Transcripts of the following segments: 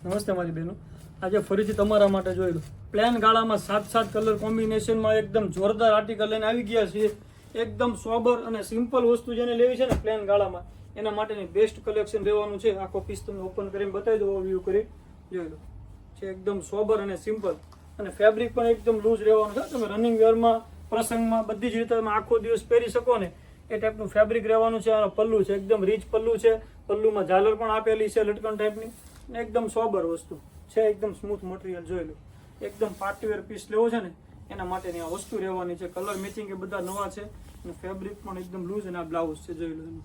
નમસ્તે મારી બહેનો, આજે ફરીથી તમારા માટે જોઈ લો પ્લેન ગાળામાં 7 કલર કોમ્બિનેશનમાં એકદમ જોરદાર આર્ટિકલ લઈને આવી ગયા છીએ. એકદમ સોબર અને સિમ્પલ વસ્તુ જેને લેવી છે ને પ્લેન ગાળામાં એના માટેની બેસ્ટ કલેક્શન રહેવાનું છે. આખો પીસ તમને ઓપન કરીને બતાવી દો, વ્યૂ કરી જોઈ લો. છે એકદમ સોબર અને સિમ્પલ, અને ફેબ્રિક પણ એકદમ લૂઝ રહેવાનું છે. તમે રનિંગ વેરમાં, પ્રસંગમાં બધી જ રીતે તમે આખો દિવસ પહેરી શકો ને એ ટાઈપનું ફેબ્રિક રહેવાનું છે. આ પલ્લુ છે, એકદમ રીચ પલ્લુ છે. પલ્લુમાં ઝાલર પણ આપેલી છે લટકણ ટાઈપની, ને એકદમ સોબર વસ્તુ છે. એકદમ સ્મૂથ મટીરિયલ જોઈ લો. એકદમ પાર્ટીવેર પીસ લેવો છે ને એના માટેની આ વસ્તુ રહેવાની છે. કલર મેચિંગ એ બધા નવા છે, અને ફેબ્રિક પણ એકદમ લૂઝ, અને આ બ્લાઉઝ છે જોઈ લો. એનું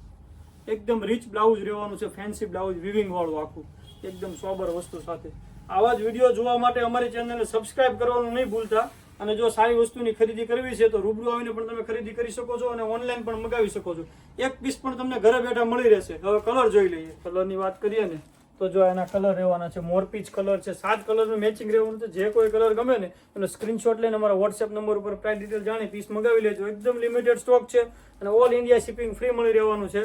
એકદમ રીચ બ્લાઉઝ રહેવાનું છે, ફેન્સી બ્લાઉઝ વિવિંગ વાળું આખું, એકદમ સોબર વસ્તુ સાથે. આવા જ વિડીયો જોવા માટે અમારી ચેનલને સબસ્ક્રાઇબ કરવાનું નહીં ભૂલતા. અને જો સારી વસ્તુની ખરીદી કરવી છે તો રૂબરૂ આવીને પણ તમે ખરીદી કરી શકો છો, અને ઓનલાઈન પણ મગાવી શકો છો. એક પીસ પણ તમને ઘરે બેઠા મળી રહેશે. હવે કલર જોઈ લઈએ. કલરની વાત કરીએ ને તો જો એના કલર રહેવાના છે, મોરપીચ કલર છે. 7 કલરનું મેચિંગ રહેવાનું છે. જે કોઈ કલર ગમે ને એનો સ્ક્રીનશોટ લઈને અમારા વોટ્સએપ નંબર ઉપર પ્રાઇસ ડિટેલ જાણી પીસ મગાવી લેજો. એકદમ લિમિટેડ સ્ટોક છે, અને ઓલ ઇન્ડિયા શિપિંગ ફ્રી મળી રહેવાનું છે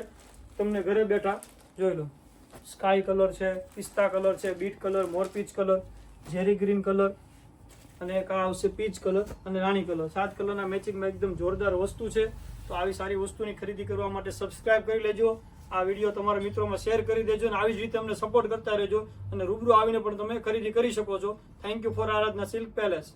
તમને ઘરે બેઠા. જોઈ લો, સ્કાય કલર છે, પિસ્તા કલર છે, બીટ કલર, મોરપીચ કલર, ઝેરી ગ્રીન કલર, અને એક આ આવશે પીચ કલર અને રાણી કલર. 7 કલરના મેચિંગમાં એકદમ જોરદાર વસ્તુ છે. તો આવી સારી વસ્તુની ખરીદી કરવા માટે સબસ્ક્રાઇબ કરી લેજો. આ વિડીયો તમારા મિત્રોમાં શેર કરી દેજો, અને આવી જ રીતે અમને સપોર્ટ કરતા રહેજો. અને રૂબરૂ આવીને પણ તમે ખરીદી કરી શકો છો. Thank you for Aradhana silk palace.